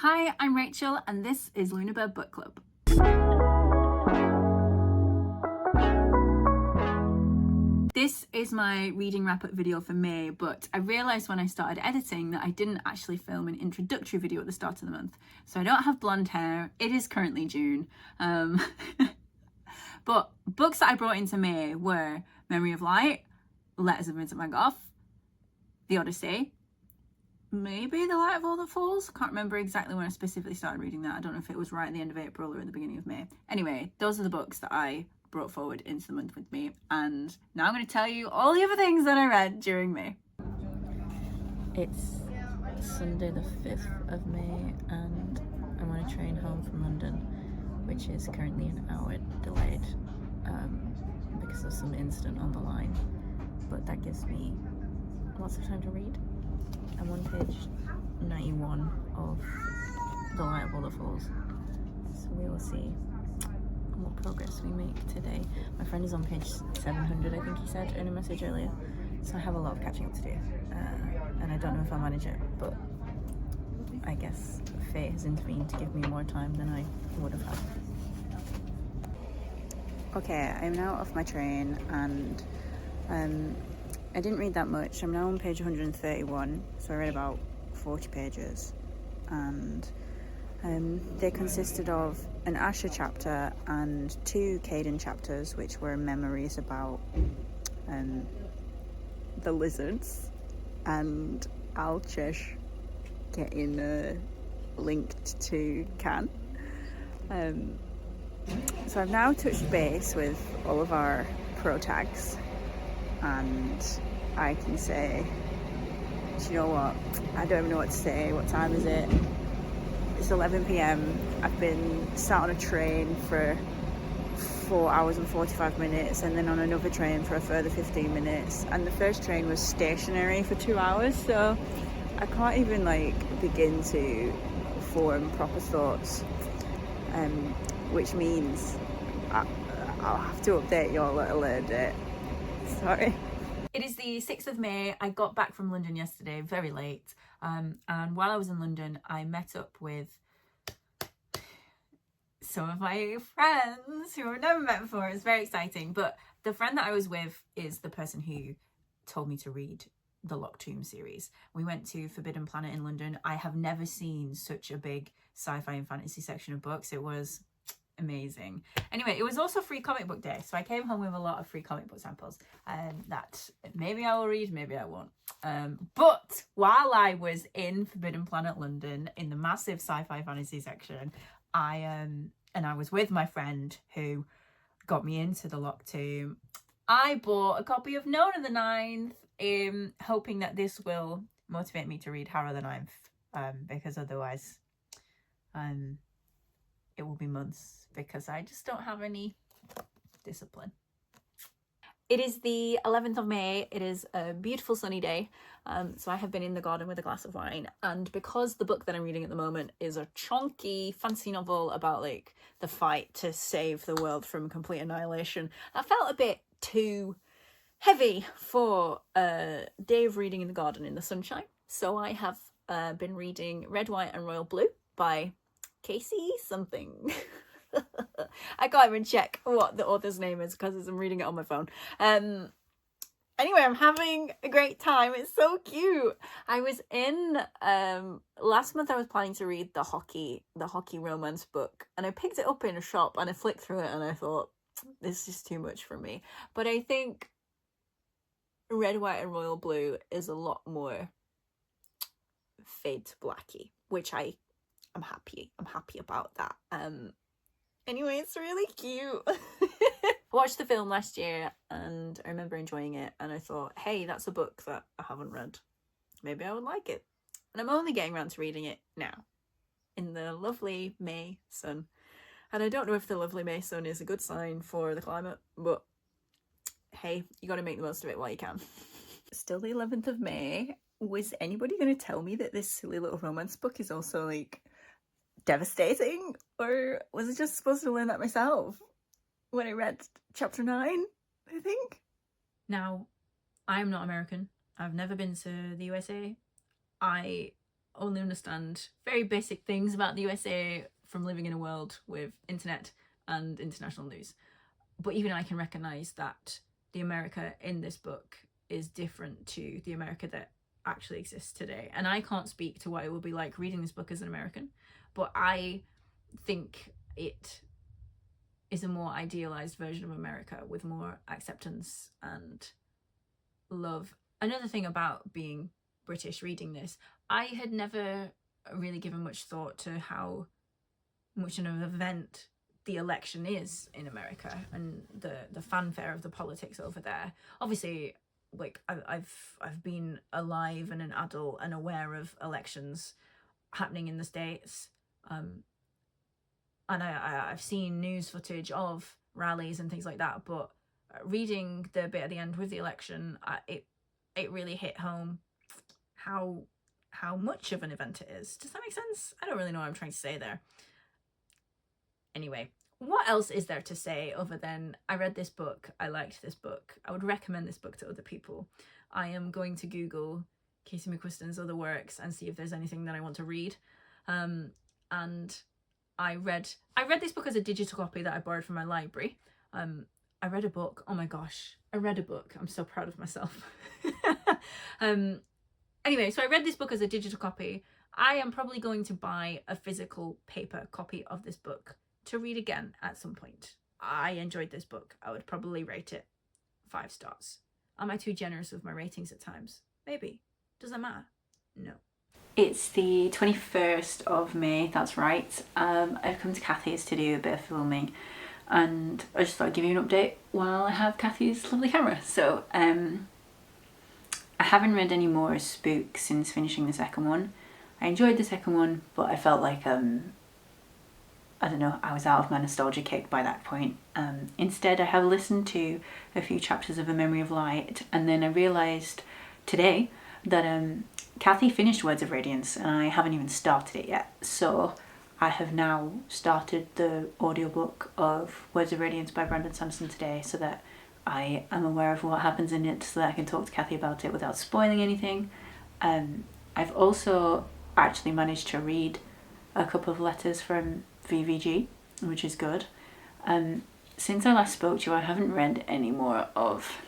Hi, I'm Rachel and this is Lunabird Book Club. This is my reading wrap-up video for May, but I realised when I started editing that I didn't actually film an introductory video at the start of the month. So I don't have blonde hair. It is currently June. But books that I brought into May were Memory of Light, Letters of Vincent van Gogh, The Odyssey, maybe The Light of All That Falls. I can't remember exactly when I specifically started reading that. I don't know if it was right at the end of April or at the beginning of May. Anyway, those are the books that I brought forward into the month with me, and now I'm going to tell you all the other things that I read during May. It's Sunday the 5th of May and I'm on a train home from London, which is currently an hour delayed because of some incident on the line, but that gives me lots of time to read. I'm on page 91 of The Light of All That Falls, so we will see what progress we make today. My friend is on page 700, I think he said in a message earlier, so I have a lot of catching up to do, and I don't know if I'll manage it, but I guess fate has intervened to give me more time than I would have had. Okay, I'm now off my train and I didn't read that much. I'm now on page 131, so I read about 40 pages, and they consisted of an Asher chapter and 2 Caden chapters, which were memories about the lizards and Alchesh getting linked to Can. So I've now touched base with all of our pro-tags, and I can say, do you know what? I don't even know what to say. What time is it? It's 11 p.m. I've been sat on a train for 4 hours and 45 minutes and then on another train for a further 15 minutes. And the first train was stationary for 2 hours, so I can't even begin to form proper thoughts, which means I'll have to update you all at a later date. Sorry. It is the 6th of May. I got back from London yesterday, very late. And while I was in London, I met up with some of my friends who I've never met before. It's very exciting. But the friend that I was with is the person who told me to read the Locked Tomb series. We went to Forbidden Planet in London. I have never seen such a big sci-fi and fantasy section of books. It was amazing. Anyway, it was also free comic book day, so I came home with a lot of free comic book samples that maybe I will read, maybe I won't. But while I was in Forbidden Planet London in the massive sci-fi fantasy section, I was with my friend who got me into the Locked Tomb. I bought a copy of Nona the Ninth, hoping that this will motivate me to read Harrow the Ninth, because otherwise it will be months, because I just don't have any discipline. It is the 11th of May. It is a beautiful sunny day. So I have been in the garden with a glass of wine. And because the book that I'm reading at the moment is a chunky fantasy novel about the fight to save the world from complete annihilation, I felt a bit too heavy for a day of reading in the garden in the sunshine. So I have been reading Red, White and Royal Blue by Casey something. I can't even check what the author's name is because I'm reading it on my phone. Anyway, I'm having a great time. It's so cute. I was in last month I was planning to read the hockey romance book, and I picked it up in a shop and I flicked through it and I thought, this is too much for me. But I think Red, White and Royal Blue is a lot more fade to blacky, which I'm happy about that. Anyway, it's really cute. I watched the film last year and I remember enjoying it, and I thought, hey, that's a book that I haven't read. Maybe I would like it. And I'm only getting around to reading it now, in the lovely May sun. And I don't know if the lovely May sun is a good sign for the climate, but hey, you got to make the most of it while you can. Still the 11th of May. Was anybody going to tell me that this silly little romance book is also devastating, or was I just supposed to learn that myself when I read chapter 9, I think? Now, I'm not American. I've never been to the USA. I only understand very basic things about the USA from living in a world with internet and international news. But even I can recognise that the America in this book is different to the America that actually exists today. And I can't speak to what it will be like reading this book as an American, but I think it is a more idealised version of America with more acceptance and love. Another thing about being British reading this, I had never really given much thought to how much of an event the election is in America and the fanfare of the politics over there. Obviously, like I've been alive and an adult and aware of elections happening in the States, and I've seen news footage of rallies and things like that, but reading the bit at the end with the election, it really hit home how much of an event it is. Does that make sense? I don't really know what I'm trying to say there. Anyway, what else is there to say other than I read this book, I liked this book, I would recommend this book to other people. I am going to Google Casey McQuiston's other works and see if there's anything that I want to read. And I read this book as a digital copy that I borrowed from my library. I read a book. Oh my gosh, I read a book. I'm so proud of myself. Anyway, so I read this book as a digital copy. I am probably going to buy a physical paper copy of this book to read again at some point. I enjoyed this book. I would probably rate it 5 stars. Am I too generous with my ratings at times? Maybe. Does that matter? No. It's the 21st of May, that's right. I've come to Cathy's to do a bit of filming, and I just thought I'd give you an update while I have Cathy's lovely camera. So, I haven't read any more Spook since finishing the second one. I enjoyed the second one, but I felt like, I don't know, I was out of my nostalgia kick by that point. Instead, I have listened to a few chapters of A Memory of Light, and then I realised today that Cathy finished Words of Radiance and I haven't even started it yet. So I have now started the audiobook of Words of Radiance by Brandon Sanderson today, so that I am aware of what happens in it, so that I can talk to Cathy about it without spoiling anything. I've also actually managed to read a couple of letters from VVG, which is good. Since I last spoke to you, I haven't read any more of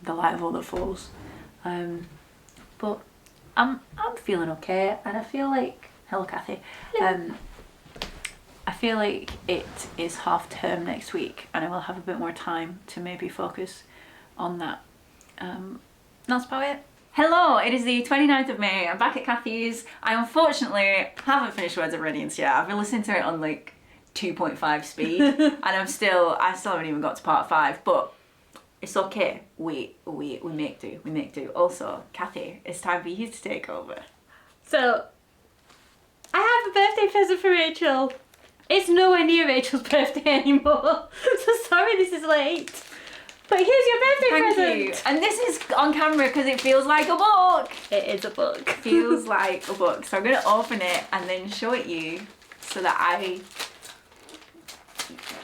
The Light of All That Falls. But I'm feeling okay, and I feel like, hello Cathy, I feel like it is half term next week and I will have a bit more time to maybe focus on that. That's about it. Hello, it is the 29th of May. I'm back at Cathy's. I unfortunately haven't finished Words of Radiance yet. I've been listening to it on like 2.5 speed and I still haven't even got to part 5, but it's okay. We make do. Also, Cathy, it's time for you to take over. So, I have a birthday present for Rachel. It's nowhere near Rachel's birthday anymore. So sorry this is late. But here's your birthday present. Thank you. And this is on camera because it feels like a book. It is a book. Feels like a book. So I'm going to open it and then show it you so that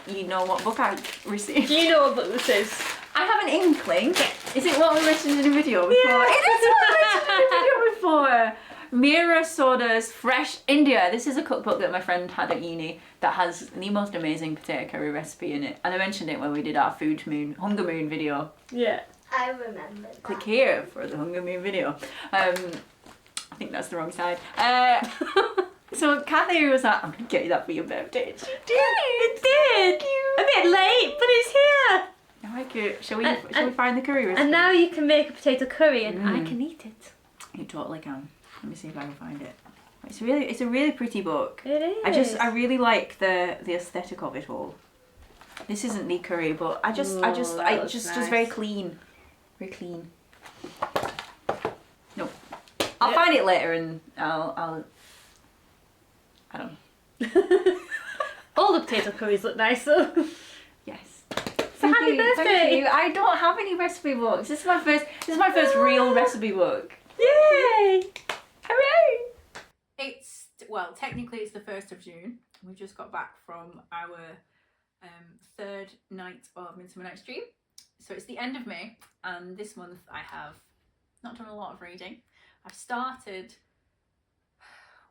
you know what book I received. You know what book this is. I have an inkling. Is it what we mentioned in a video before? Yeah. It is what we mentioned in a video before. Meera Sodha's Fresh India. This is a cookbook that my friend had at uni that has the most amazing potato curry recipe in it. And I mentioned it when we did our Hunger Moon video. Yeah. I remember that. Click here for the Hunger Moon video. I think that's the wrong side. So Cathy was like, I'm going to get you that for your birthday. She did. It did. Thank you. A bit late, but it's here. I like it. Shall we find the curry recipe? And now you can make a potato curry and I can eat it. You totally can. Let me see if I can find it. It's a really pretty book. It is. I really like the aesthetic of it all. This isn't the curry, but I just nice. very clean. Very clean. No. I'll find it later and I'll I don't know. All the potato curries look nice though. Yes. So happy birthday! Thank you. I don't have any recipe books. This is my first real recipe book. Yay! Hooray! Technically it's the 1st of June. We've just got back from our 3rd night of Midsummer Night's Dream. So it's the end of May, and this month I have not done a lot of reading. I've started,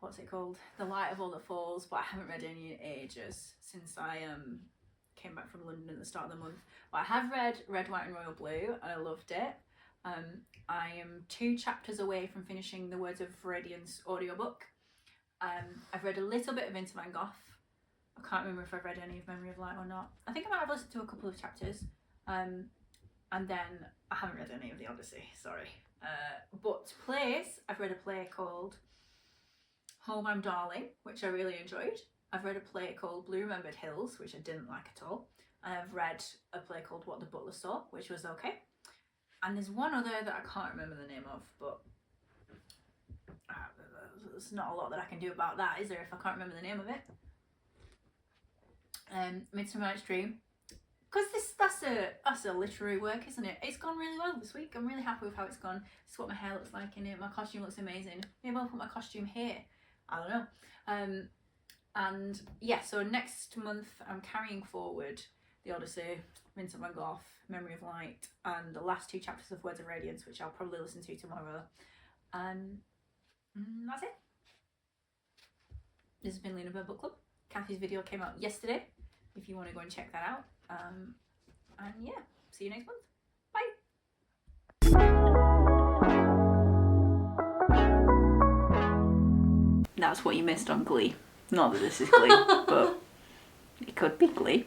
what's it called? The Light of All That Falls, but I haven't read any in ages since I came back from London at the start of the month. But I have read Red, White and Royal Blue and I loved it. I am 2 chapters away from finishing the Words of Radiance audiobook. I've read a little bit of Vincent van Gogh. I can't remember if I've read any of Memory of Light or not. I think I might have listened to a couple of chapters. And then I haven't read any of the Odyssey, sorry. But plays, I've read a play called Home I'm Darling, which I really enjoyed. I've read a play called Blue Remembered Hills, which I didn't like at all. And I've read a play called What the Butler Saw, which was okay. And there's one other that I can't remember the name of, but there's not a lot that I can do about that, is there, if I can't remember the name of it? Midsummer Night's Dream. Because that's a literary work, isn't it? It's gone really well this week. I'm really happy with how it's gone. This is what my hair looks like in it. My costume looks amazing. Maybe I'll put my costume here. I don't know. And yeah, so next month I'm carrying forward the Odyssey, Vincent van Gogh, Memory of Light, and the last 2 chapters of Words of Radiance, which I'll probably listen to tomorrow. And that's it. This has been Lena Bird Book Club. Cathy's video came out yesterday, if you want to go and check that out. And yeah, see you next month. Bye. That's what you missed on Glee. Not that this is Glee, but it could be Glee.